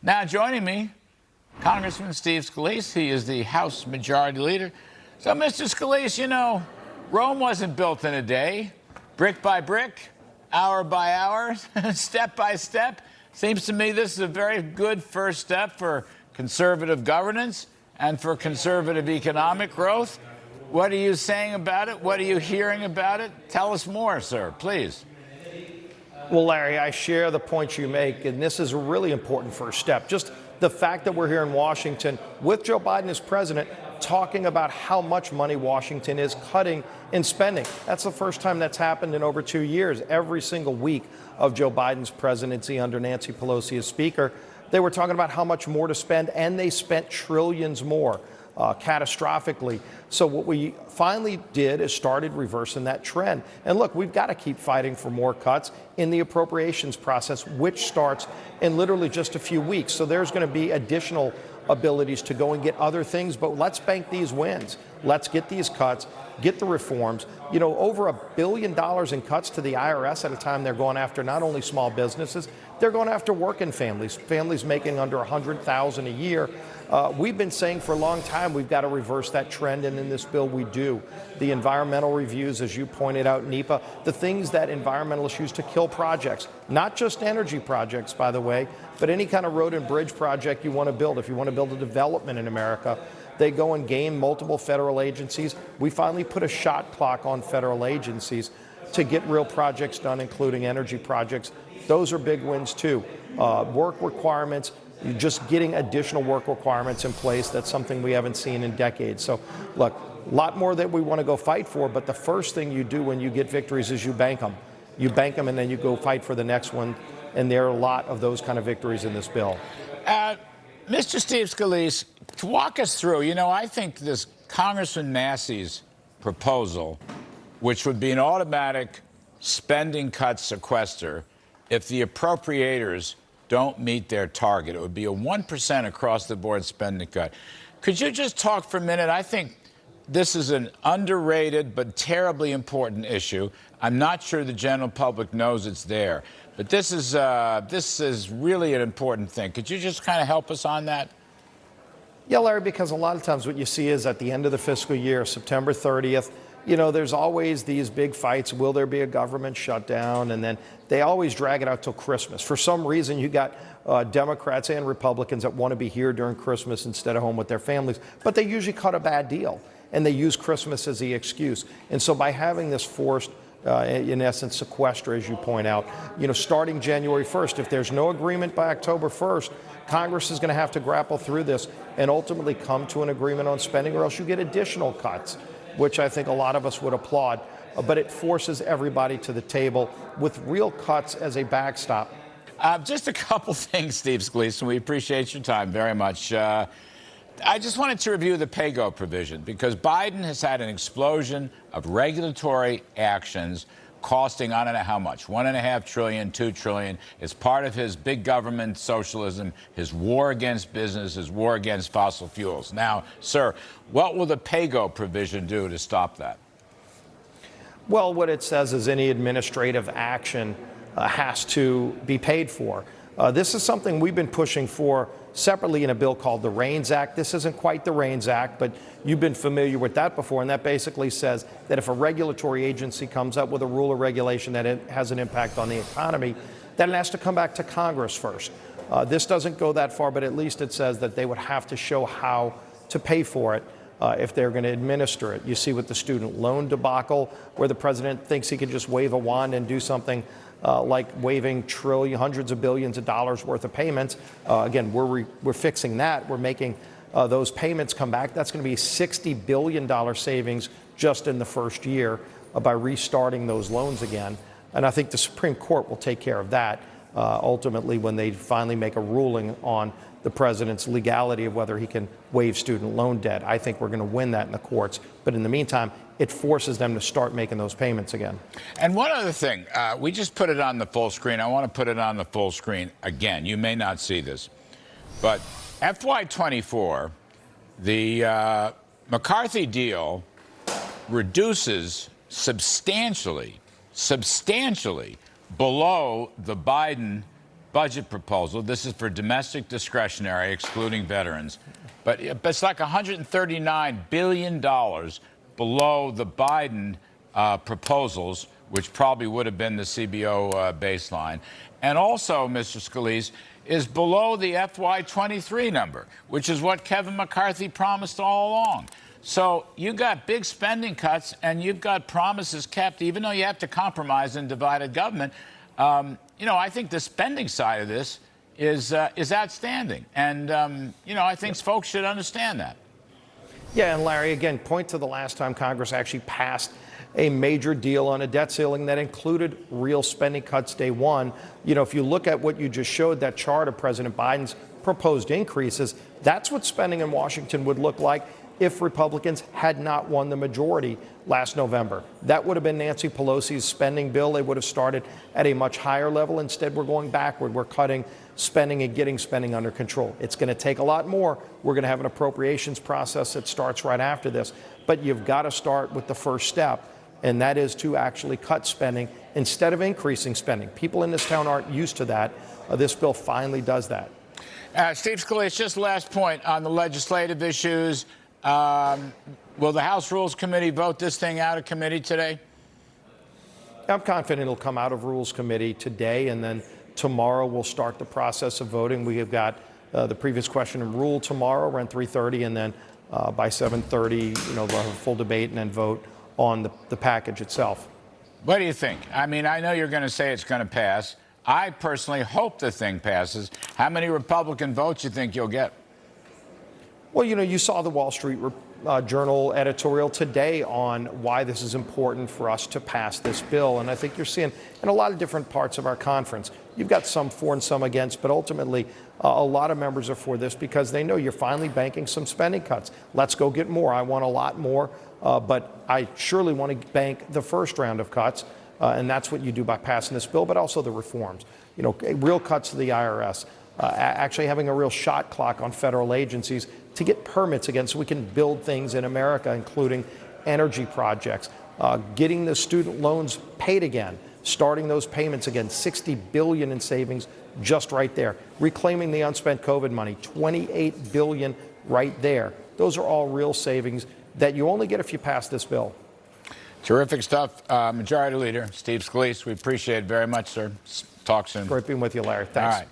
Now joining me, Congressman Steve Scalise. He is the House Majority Leader. So, Mr. Scalise, you know, Rome wasn't built in a day. Brick by brick, hour by hour, step by step. Seems to me this is a very good first step for conservative governance and for conservative economic growth. What are you saying about it? What are you hearing about it? Tell us more, sir, please. Well, Larry, I share the points you make, and this is a really important first step. Just the fact that we're here in Washington with Joe Biden as president talking about how much money Washington is cutting in spending. That's the first time that's happened in over 2 years. Every single week of Joe Biden's presidency under Nancy Pelosi as Speaker, they were talking about how much more to spend, and they spent trillions more. Catastrophically. So what we finally did is started reversing that trend. And look, we've got to keep fighting for more cuts in the appropriations process, which starts in literally just a few weeks. So there's going to be additional abilities to go and get other things, but let's bank these wins. Let's get these cuts, get the reforms. You know, over $1 billion in cuts to the IRS at a time they're going after not only small businesses, they're going after working families, families making under $100,000 a year. We've been saying for a long time we've got to reverse that trend, and in this bill we do. The environmental reviews, as you pointed out, NEPA, the things that environmentalists use to kill projects, not just energy projects, by the way, but any kind of road and bridge project you want to build. If you want to build a development in America, they go and game multiple federal agencies. We finally put a shot clock on federal agencies to get real projects done, including energy projects. Those are big wins, too. Work requirements, just getting additional work requirements in place. That's something we haven't seen in decades. So, look, a lot more that we want to go fight for, but the first thing you do when you get victories is you bank them. You bank them, and then you go fight for the next one. And there are a lot of those kind of victories in this bill. Mr. Steve Scalise, to walk us through, you know, I think this Congressman Massey's proposal, which would be an automatic spending cut sequester if the appropriators don't meet their target. It would be a 1% across the board spending cut. Could you just talk for a minute? I think this is an underrated but terribly important issue. I'm not sure the general public knows it's there, but this is really an important thing. Could you just kind of help us on that? Yeah, Larry, because a lot of times what you see is at the end of the fiscal year, September 30th, you know, there's always these big fights. Will there be a government shutdown? And then they always drag it out till Christmas. For some reason, you got Democrats and Republicans that want to be here during Christmas instead of home with their families. But they usually cut a bad deal, and they use Christmas as the excuse. And so by having this forced, in essence, sequester, as you point out, you know, starting January 1st, if there's no agreement by October 1st, Congress is going to have to grapple through this and ultimately come to an agreement on spending, or else you get additional cuts, which I think a lot of us would applaud. But it forces everybody to the table with real cuts as a backstop. Just a couple things, Steve Scalise, and we appreciate your time very much. I just wanted to review the pay-go provision, because Biden has had an explosion of regulatory actions costing, I don't know how much, $1.5 trillion, $2 trillion. It's part of his big government socialism, his war against business, his war against fossil fuels. Now, sir, what will the pay-go provision do to stop that? Well, what it says is any administrative action has to be paid for. This is something we've been pushing for separately in a bill called the REINS Act. This isn't quite the REINS Act, but you've been familiar with that before, and that basically says that if a regulatory agency comes up with a rule or regulation that it has an impact on the economy, then it has to come back to Congress first. This doesn't go that far, but at least it says that they would have to show how to pay for it if they're going to administer it. You see with the student loan debacle, where the president thinks he can just wave a wand and do something like waiving hundreds of billions of dollars worth of payments. Again, we're fixing that. We're making those payments come back. That's going to be $60 billion savings just in the first year by restarting those loans again. And I think the Supreme Court will take care of that ultimately when they finally make a ruling on the president's legality of whether he can waive student loan debt. I think we're going to win that in the courts. But in the meantime, it forces them to start making those payments again. And one other thing, we just put it on the full screen. I want to put it on the full screen again. You may not see this, but FY24, the McCarthy deal reduces substantially below the Biden budget proposal. This is for domestic discretionary, excluding veterans. But it's like $139 billion below the Biden proposals, which probably would have been the CBO baseline. And also, Mr. Scalise, is below the FY23 number, which is what Kevin McCarthy promised all along. So you got big spending cuts, and you've got promises kept, even though you have to compromise in divided government. I think the spending side of this is outstanding. And, I think folks should understand that. Yeah, and Larry, again, point to the last time Congress actually passed a major deal on a debt ceiling that included real spending cuts day one. If you look at what you just showed, that chart of President Biden's proposed increases, that's what spending in Washington would look like if Republicans had not won the majority last November. That would have been Nancy Pelosi's spending bill. They would have started at a much higher level. Instead, we're going backward. We're cutting spending and getting spending under control. It's going to take a lot more. We're going to have an appropriations process that starts right after this. But you've got to start with the first step, and that is to actually cut spending instead of increasing spending. People in this town aren't used to that. This bill finally does that. Steve Scalise, just last point on the legislative issues. Will the House Rules Committee vote this thing out of committee today? I'm confident it'll come out of Rules Committee today, and then tomorrow we'll start the process of voting. We have got the previous question and rule tomorrow around 3:30, and then by 7:30, we'll have a full debate and then vote on the package itself. What do you think? I mean, I know you're going to say it's going to pass. I personally hope the thing passes. How many Republican votes do you think you'll get? Well, you saw the Wall Street Journal editorial today on why this is important for us to pass this bill. And I think you're seeing in a lot of different parts of our conference, you've got some for and some against, but ultimately a lot of members are for this because they know you're finally banking some spending cuts. Let's go get more. I want a lot more, but I surely want to bank the first round of cuts. And that's what you do by passing this bill, but also the reforms. Real cuts to the IRS, actually having a real shot clock on federal agencies to get permits again so we can build things in America, including energy projects, getting the student loans paid again, starting those payments again, $60 billion in savings just right there, reclaiming the unspent COVID money, $28 billion right there. Those are all real savings that you only get if you pass this bill. Terrific stuff. Majority Leader Steve Scalise, we appreciate it very much, sir. Talk soon. Great being with you, Larry. Thanks. All right.